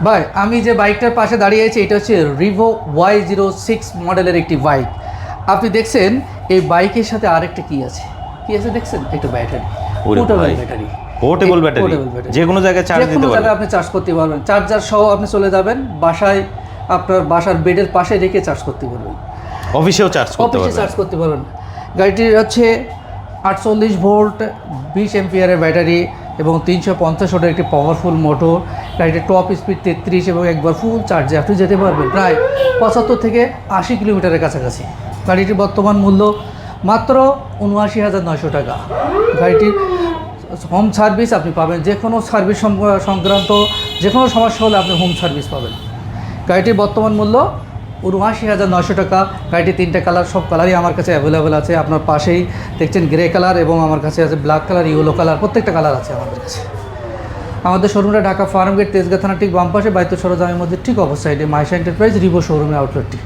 ভাই আমি যে বাইকটার পাশে দাঁড়িয়ে আছি এটা হচ্ছে রিভো Y06 মডেলের একটি বাইক। আপনি দেখছেন এই বাইকের সাথে আরেকটা কি আছে দেখছেন? একটা ব্যাটারি, পোর্টেবল ব্যাটারি, যে কোনো জায়গায় চার্জ দিতে পারবেন, আপনি চার্জ করতে পারবেন। চার্জার সহ আপনি চলে যাবেন বাসায়, আপনার বাসার বেডের পাশে রেখে চার্জ করতে পারবেন। অফিসেও চার্জ করতে পারবেন। গাড়িটির হচ্ছে 48 ভোল্ট 20 এম্পিয়ারের ব্যাটারি এবং 350 ওয়াটের একটি পাওয়ারফুল মোটর। গাড়িটির টপ স্পিড 33 এবং একবার ফুল চার্জে আপনি যেতে পারবেন প্রায় 75 থেকে 80 কিলোমিটারের কাছাকাছি। গাড়িটির বর্তমান মূল্য মাত্র ৭৯,৯০০ টাকা। গাড়িটির হোম সার্ভিস আপনি পাবেন, যে কোনো সার্ভিস সংক্রান্ত যে কোনো সমস্যা হলে আপনি হোম সার্ভিস পাবেন। গাড়িটির বর্তমান মূল্য ৭৯,৯০০ টাকা। গাড়িটির 3টা কালার, সব কালারই আমার কাছে অ্যাভেলেবেল আছে। আপনার পাশেই দেখছেন গ্রে কালার এবং আমার কাছে আছে ব্ল্যাক কালার, ইয়েলো কালার, প্রত্যেকটা কালার আছে আমাদের কাছে। আমাদের শোরুমটা ঢাকা ফার্মগেট, তেজগাঁ থানা ঠিক বাম পাশে, বাইতুল সরোজ জামে মসজিদ ঠিক অপর সাইডে মাইশা এন্টারপ্রাইজ রিভো শোরুমের আউটলেটটি।